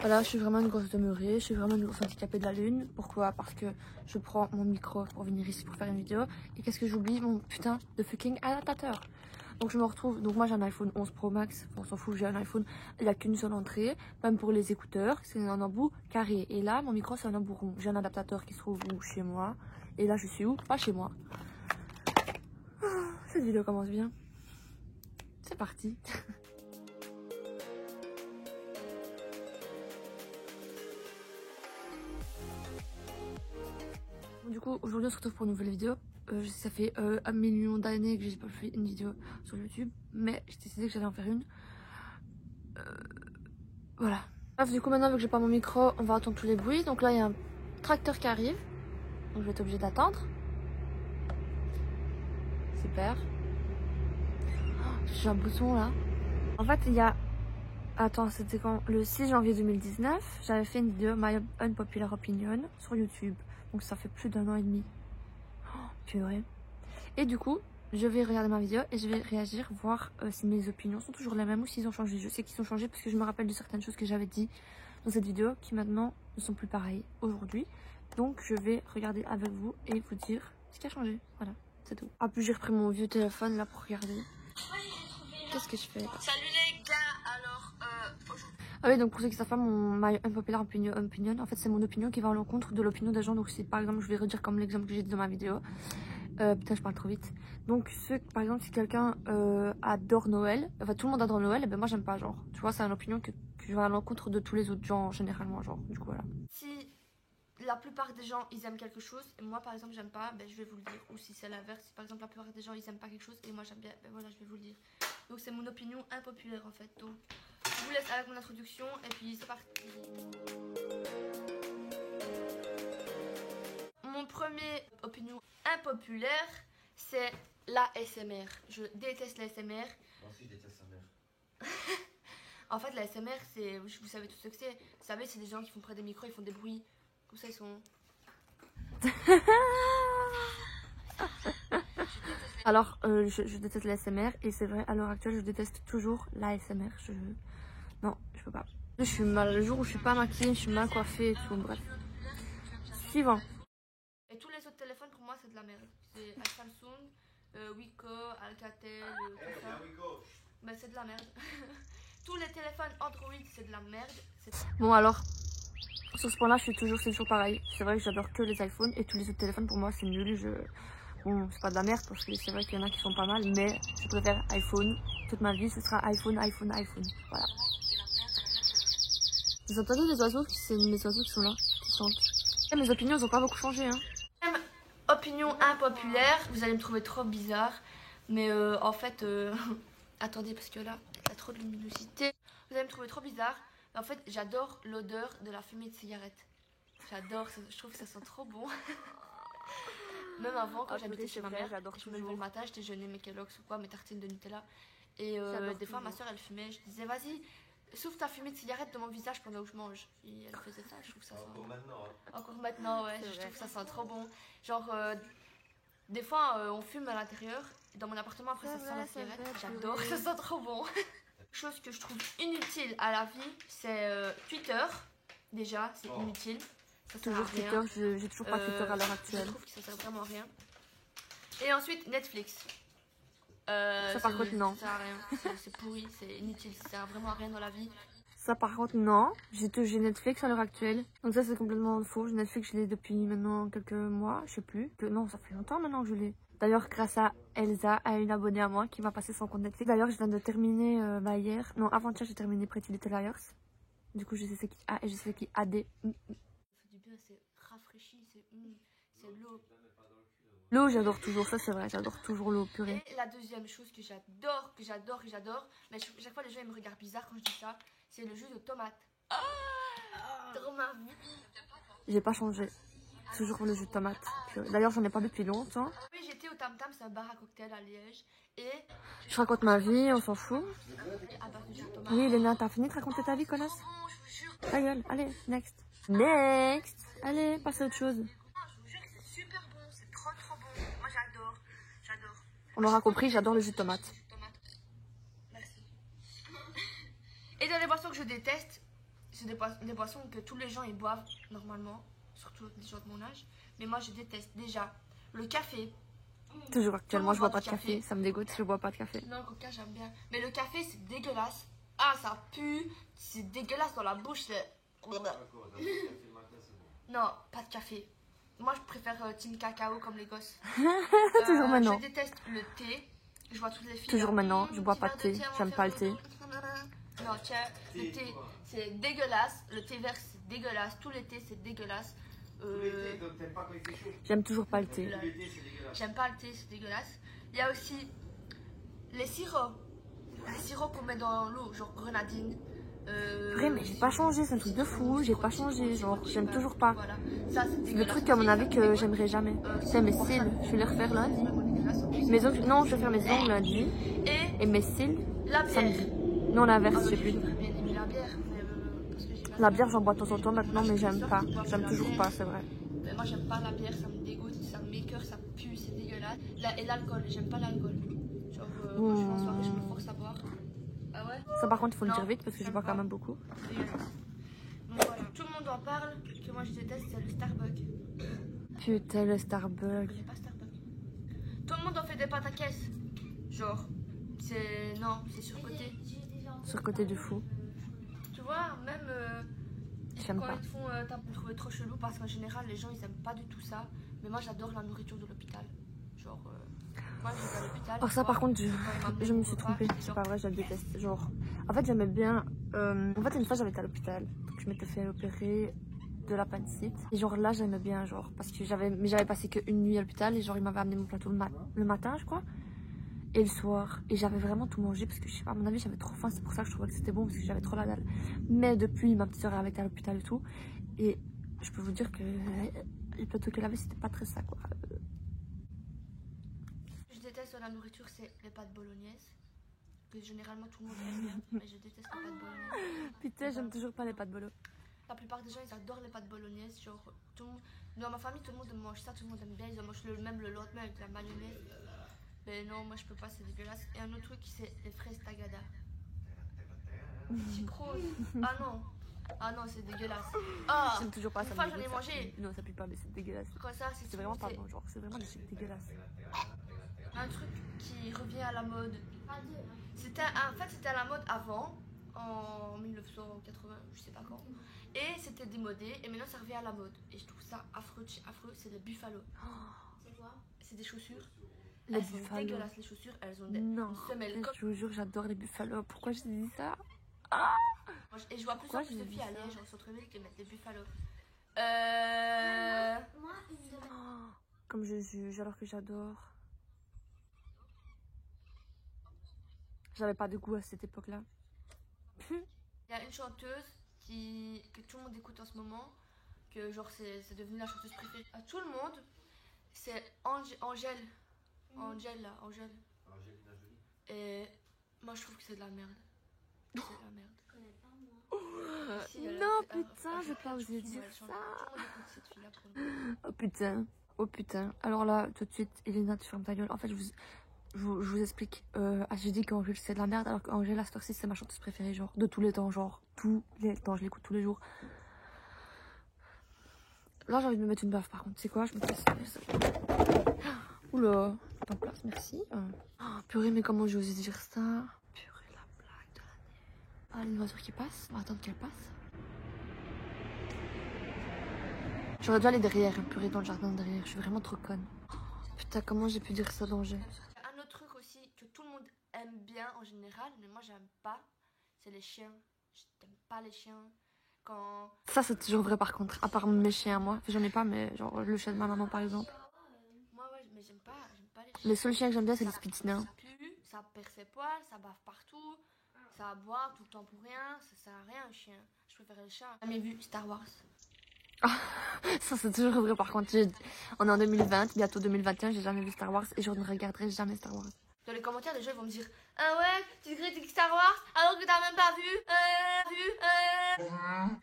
Voilà, je suis vraiment une grosse demeurée, je suis vraiment une grosse handicapée de la lune. Pourquoi? Parce que je prends mon micro pour venir ici pour faire une vidéo. Et qu'est-ce que j'oublie? Mon putain de fucking adaptateur. Donc je me retrouve, donc moi j'ai un iPhone 11 Pro Max, on s'en fout, j'ai un iPhone, il n'y a qu'une seule entrée, même pour les écouteurs, c'est un embout carré. Et là, mon micro c'est un embout rond. J'ai un adaptateur qui se trouve où? Chez moi. Et là je suis où? Pas chez moi. Cette vidéo commence bien. C'est parti. Du coup, aujourd'hui on se retrouve pour une nouvelle vidéo. Ça fait 1 million d'années que j'ai pas fait une vidéo sur YouTube, mais j'ai décidé que j'allais en faire une. Voilà. Bref, du coup maintenant vu que j'ai pas mon micro, on va entendre tous les bruits. Donc là il y a un tracteur qui arrive, donc je vais être obligée d'attendre. Super. Oh, j'ai un bouton là. En fait il y a... Attends, c'était quand? Le 6 janvier 2019, j'avais fait une vidéo My Unpopular Opinion sur YouTube. Donc ça fait plus d'1 an et demi. Oh, purée. Et du coup, je vais regarder ma vidéo et je vais réagir, voir si mes opinions sont toujours les mêmes ou s'ils ont changé. Je sais qu'ils ont changé parce que je me rappelle de certaines choses que j'avais dit dans cette vidéo qui maintenant ne sont plus pareilles aujourd'hui. Donc je vais regarder avec vous et vous dire ce qui a changé. Voilà, c'est tout. Ah, puis j'ai repris mon vieux téléphone là pour regarder. Qu'est-ce que je fais? Salut les gars, alors Ah oui, donc pour ceux qui savent pas, mon My Unpopular Opinion, en fait c'est mon opinion qui va à l'encontre de l'opinion des gens. Donc si par exemple, je vais redire comme l'exemple que j'ai dit dans ma vidéo. Putain, je parle trop vite. Donc par exemple, si quelqu'un adore Noël, enfin tout le monde adore Noël, et ben moi j'aime pas, genre. Tu vois, c'est une opinion que je vais à l'encontre de tous les autres gens généralement, genre. Du coup voilà. Si la plupart des gens ils aiment quelque chose et moi par exemple j'aime pas, ben je vais vous le dire. Ou si c'est l'inverse, si par exemple la plupart des gens ils aiment pas quelque chose et moi j'aime bien, ben voilà, je vais vous le dire. Donc c'est mon opinion impopulaire en fait. Donc je vous laisse avec mon introduction et puis c'est parti. Mon premier opinion impopulaire, c'est l'ASMR. Je déteste l'ASMR. Moi aussi, je déteste sa mère. En fait, l'ASMR, c'est, vous savez tout ce que c'est. Vous savez, c'est des gens qui font près des micros, ils font des bruits. Comme ça, ils sont... Alors, je déteste l'ASMR et c'est vrai, à l'heure actuelle, je déteste toujours l'ASMR. Non, je peux pas. Je suis mal, le jour où je suis pas maquillée, je suis mal coiffée et tout, bref. Suivant. Et tous les autres téléphones, pour moi, c'est de la merde. C'est Samsung, Wiko, Alcatel, tout ça. Ben, c'est de la merde. Tous les téléphones Android, c'est de la merde. Bon, alors, sur ce point-là, c'est toujours pareil. C'est vrai que j'adore que les iPhones et tous les autres téléphones, pour moi, c'est nul. Bon, c'est pas de la merde parce que c'est vrai qu'il y en a qui sont pas mal, mais je préfère iPhone. Toute ma vie, ce sera iPhone. Voilà. Vous entendez les oiseaux? C'est mes oiseaux qui sont là, qui chantent. Et mes opinions, elles ont pas beaucoup changé, hein. Opinion impopulaire, vous allez me trouver trop bizarre, mais en fait, attendez parce que là, il y a trop de luminosité. Vous allez me trouver trop bizarre, mais en fait, j'adore l'odeur de la fumée de cigarette. J'adore, je trouve que ça sent trop bon. Même avant, quand j'habitais chez ma mère, je me levais le matin, je déjeunais mes Kellogg's ou quoi, mes tartines de Nutella. Et des fois, ma soeur, elle fumait, je disais, vas-y, souffle ta fumée de cigarette de mon visage pendant que je mange. Et elle faisait ça, je trouve ça sent... Encore maintenant, hein. Encore maintenant, ouais, je trouve que ça sent trop bon. Genre, des fois, on fume à l'intérieur. Dans mon appartement, après, ça sent la cigarette. J'adore, ça sent trop bon. Chose que je trouve inutile à la vie, c'est Twitter. Déjà, c'est inutile. Ça sert à rien. Twitter, j'ai toujours pas Twitter à l'heure actuelle. Je trouve que ça sert vraiment à rien. Et ensuite, Netflix. Ça par contre, non. Ça sert à rien. C'est pourri, c'est inutile. Ça sert vraiment à rien dans la vie. Ça par contre non, j'ai Netflix à l'heure actuelle. Donc ça c'est complètement faux. Netflix je l'ai depuis maintenant quelques mois, je sais plus. Non, ça fait longtemps maintenant que je l'ai. D'ailleurs grâce à Elsa, à une abonnée à moi qui m'a passé son compte Netflix. D'ailleurs je viens de terminer hier, non avant-hier j'ai terminé Pretty Little Liars. Du coup je sais qui A et je sais qui AD. Ça fait du bien, c'est rafraîchi, c'est l'eau. L'eau j'adore toujours, ça c'est vrai, j'adore toujours l'eau purée. Et la deuxième chose que j'adore, mais chaque fois les gens ils me regardent bizarre quand je dis ça, c'est le jus de tomate. Dans ma vie. J'ai pas changé. Toujours le jus de tomate. D'ailleurs, j'en ai pas bu depuis longtemps. Oui, j'étais au Tam Tam, c'est un bar à cocktail à Liège. Et je raconte ma vie, on s'en fout. Oui, Léna, t'as fini de raconter ta vie, connasse? Ta gueule, allez, next. Next. Allez, passe à autre chose. je vous jure que c'est super bon, c'est trop bon. Moi j'adore. On aura compris, j'adore le jus de tomate. Merci. Et dans les boissons que je déteste, c'est des boissons que tous les gens ils boivent normalement, surtout des gens de mon âge. Mais moi je déteste déjà le café. Toujours actuellement, je bois pas de café. café. Ça me dégoûte, je bois pas de café. Non, Coca j'aime bien. Mais le café c'est dégueulasse. Ah, ça pue. C'est dégueulasse dans la bouche. Non, pas de café. Moi je préfère team cacao comme les gosses. Toujours maintenant. Je déteste le thé. Je vois toutes les filles. Toujours maintenant, je bois pas de thé. J'aime pas le thé. Non, tiens, le thé c'est dégueulasse. Le thé vert c'est dégueulasse. Tous les thés c'est dégueulasse. J'aime toujours pas le thé. J'aime pas le thé, c'est dégueulasse. Il y a aussi les sirops. Les sirops qu'on met dans l'eau, genre grenadine. Vrai, mais j'ai pas changé, c'est un truc de fou. J'ai pas changé, genre, j'aime toujours pas. Voilà. Ça, c'est C'est le dégueulasse. truc, à mon avis, que j'aimerais jamais. C'est mes cils, je vais les refaire lundi. Mes ongles, non, je vais faire mes ongles lundi. Et mes cils, La bière. samedi. Non, l'inverse, je sais plus. J'aurais bien aimé la bière. Parce que j'ai pas La bière, j'en bois de temps en temps maintenant, mais j'aime pas. J'aime toujours pas, c'est vrai. Mais moi, j'aime pas la bière, ça me dégoûte, ça me m'écoeure, ça pue, c'est dégueulasse. Et l'alcool, j'aime pas l'alcool. Genre, quand je suis en soirée, je me force à boire. Ah ouais? Ça, par contre, il faut le Non, dire vite parce que je j'aime bois pas. quand même beaucoup. Dégueulasse. Donc voilà, tout le monde en parle, que moi je déteste, c'est le Starbucks. Putain, le Je Starbucks. connais pas Starbucks. Tout le monde en fait des pâtes à caisse. Genre, c'est. Non, c'est surcoté. Surcoté de fou. Tu vois, même J'aime quand pas. ils te font, t'as pu trouver trop chelou parce qu'en général, les gens ils aiment pas du tout ça. Mais moi j'adore la nourriture de l'hôpital. Genre, moi je vais à l'hôpital. Alors ça, par contre, m'amenaient je me mon suis repas, trompée. j'étais C'est genre, pas vrai, je le déteste. Genre, en fait, j'aimais bien. En fait, une fois, j'avais été à l'hôpital. Donc, je m'étais fait opérer de l'appendicite. Et genre, là, j'aimais bien, genre, parce que j'avais passé qu'une nuit à l'hôpital. Et genre, ils m'avaient amené mon plateau le matin, je crois. Et le soir. Et j'avais vraiment tout mangé parce que, je sais pas, à mon avis, j'avais trop faim. C'est pour ça que je trouvais que c'était bon parce que j'avais trop la dalle. Mais depuis, ma petite soeur avait été à l'hôpital et tout. Et je peux vous dire que le plateau qu'elle avait, c'était pas très ça, quoi. Je déteste la nourriture, c'est les pâtes bolognaises. Que généralement tout le monde aime bien. Mais je déteste les pâtes bolognaises. Putain, j'aime toujours pas les pâtes bolo. La plupart des gens ils adorent les pâtes bolognaises. Genre, tout le monde, dans ma famille, tout le monde mange ça, tout le monde aime bien. Ils en mangent même le lendemain avec la mayonnaise. Mais non, moi je peux pas, c'est dégueulasse. Et un autre truc, c'est les fraises tagada. Sucrose. Ah non. Ah non, c'est dégueulasse. Ah, J'aime toujours pas ça. une fois me j'en ai dégoûte, ça mangé. pue. Non, ça pue pas, mais c'est dégueulasse. Quoi ça, C'est vraiment pas bon, genre, c'est vraiment des trucs dégueulasses. un truc qui revient à la mode. C'était en fait c'était à la mode avant, en 1980, je sais pas quand. Et c'était démodé et maintenant ça revient à la mode. Et je trouve ça affreux, affreux, c'est les buffalo. C'est quoi? C'est des chaussures. Les Elles sont buffalo. dégueulasses les chaussures, elles ont des Non, une semelle. je vous jure, j'adore les buffalo. Pourquoi je dis ça? Et je vois plus Pourquoi en plus de j'ai filles vu aller, ça genre centre-ville qui mettent des buffalo. Moi, Comme je juge, alors que j'adore. J'avais pas de goût à cette époque-là. Il y a une chanteuse que tout le monde écoute en ce moment, que genre c'est devenu la chanteuse préférée à tout le monde. C'est Angèle. Angèle là, Angèle. Angelina Jolie. Et moi je trouve que c'est de la merde. C'est de la merde. je connais pas moi. Si, elle a Non, fait- putain, elle j'ai fait pas plein de osé chansons, dire elle chante. ça. Tout le monde écoute cette fille-là pour le coup. Oh putain, oh putain. Alors là, tout de suite, Elena, tu fermes ta gueule. En fait, je vous explique. J'ai dit qu'Angèle c'est de la merde, alors qu'Angèle à cette heure-ci, c'est ma chanteuse préférée, genre, de tous les temps, genre, tous les temps, je l'écoute tous les jours. Là, j'ai envie de me mettre une baffe, par contre, c'est quoi? Je me casse. Oula, en place, merci. Oh, purée, mais comment j'ai osé dire ça? Purée, la blague de l'année. Ah, une voiture qui passe, on va attendre qu'elle passe. J'aurais dû aller derrière, purée, dans le jardin derrière, je suis vraiment trop conne. Putain, comment j'ai pu dire ça d'Angers? Un autre truc aussi que tout le monde aime bien en général, mais moi j'aime pas, c'est les chiens. J'aime pas les chiens. Quand. Ça, c'est toujours vrai par contre, à part mes chiens, moi. J'en ai pas, mais genre le chien de ma maman, par exemple. Moi, ouais, mais j'aime pas les chiens. Les seuls chiens que j'aime bien, c'est les Ça Spitzners. pue, ça perd ses poils, ça bave partout, ça aboie tout le temps pour rien, ça sert à rien un chien. Je préfère les chats. J'ai jamais vu Star Wars. Ça, c'est toujours vrai par contre. On est en 2020, bientôt 2021, j'ai jamais vu Star Wars et je ne regarderai jamais Star Wars. Dans les commentaires, les gens ils vont me dire ah ouais, tu critiques Star Wars alors que t'as même pas vu.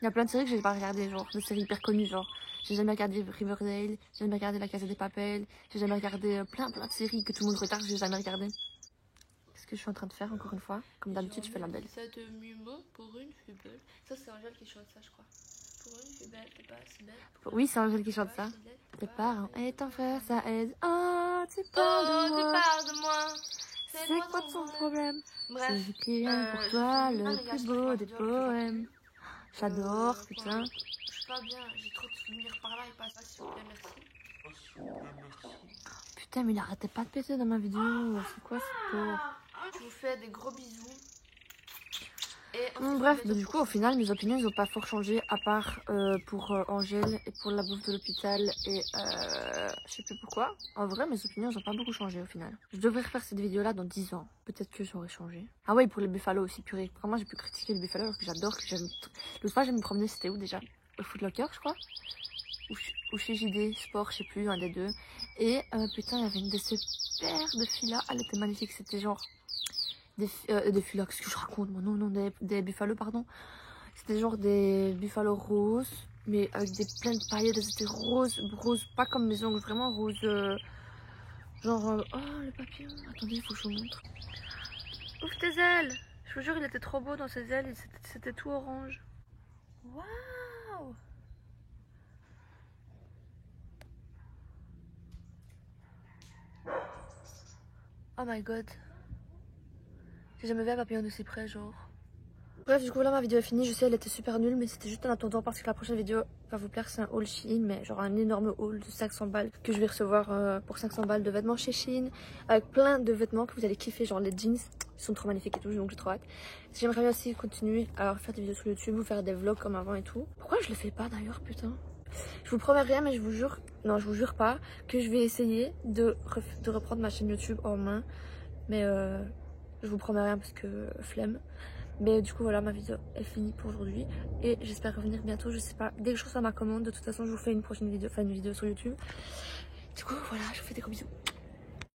Il y a plein de séries que j'ai pas regardées, genre des séries hyper connues, genre j'ai jamais regardé Riverdale, j'ai jamais regardé La Casa des Papel, j'ai jamais regardé plein de séries que tout le monde regarde, j'ai jamais regardé. Qu'est-ce que je suis en train de faire encore une fois. Comme d'habitude, je fais la belle. Ça te mimo pour une fille belle. Ça, c'est Angèle qui chante ça, je crois. Pour une fille belle, t'es pas si belle. Oui, c'est Angèle qui chante ça. Tes parents et ton frère, ça aide. Oh, tu parles de moi. C'est quoi ton problème? Bref. J'écris pour toi le plus beau des poèmes. J'adore, putain. Je suis pas bien, j'ai trop de souvenirs par là, il passe pas, s'il vous plaît, merci. Putain, mais il arrêtait pas de péter dans ma vidéo. C'est quoi ce pauvre? Je vous fais des gros bisous. Et Bref, du coup, au final, mes opinions, ils ont pas fort changé, à part pour Angèle et pour la bouffe de l'hôpital et je sais plus pourquoi. En vrai, mes opinions, ils ont pas beaucoup changé au final. Je devrais refaire cette vidéo-là dans 10 ans. Peut-être que j'aurais changé. Ah ouais, pour les buffalos aussi, purée. Vraiment, j'ai pu critiquer les buffalos parce que j'adore, que j'aime. L'autre fois, j'ai me promener, c'était où déjà? Au Foot Locker, je crois. Ou chez JD Sport, je sais plus, un des deux. Et putain, il y avait une de ces paires de filles là, elle était magnifique, c'était genre. Des filles là, qu'est-ce que je raconte? Non, des buffalos, pardon. C'était genre des buffalos roses, mais avec des pleines de paillettes, c'était rose, pas comme mes ongles, vraiment rose. Genre, oh le papillon, attendez, il faut que je vous montre. Ouvre tes ailes! Je vous jure, il était trop beau dans ses ailes, c'était tout orange. Waouh! Oh my god. J'ai jamais vu un papillon de si près, genre. Bref, du coup, là, ma vidéo est finie. Je sais, elle était super nulle, mais c'était juste en attendant parce que la prochaine vidéo va vous plaire. C'est un haul Shein, mais genre un énorme haul de 500 balles que je vais recevoir pour 500 balles de vêtements chez Shein. Avec plein de vêtements que vous allez kiffer, genre les jeans. Ils sont trop magnifiques et tout, donc j'ai trop hâte. J'aimerais bien aussi continuer à faire des vidéos sur YouTube ou faire des vlogs comme avant et tout. Pourquoi je le fais pas d'ailleurs, putain? Je vous promets rien, mais je vous jure, non, je vous jure pas, que je vais essayer de reprendre ma chaîne YouTube en main. Mais je vous promets rien parce que flemme. Mais du coup voilà, ma vidéo est finie pour aujourd'hui. Et j'espère revenir bientôt, je sais pas, dès que je reçois ma commande, de toute façon je vous fais une prochaine vidéo, enfin une vidéo sur YouTube. Du coup voilà, je vous fais des gros bisous.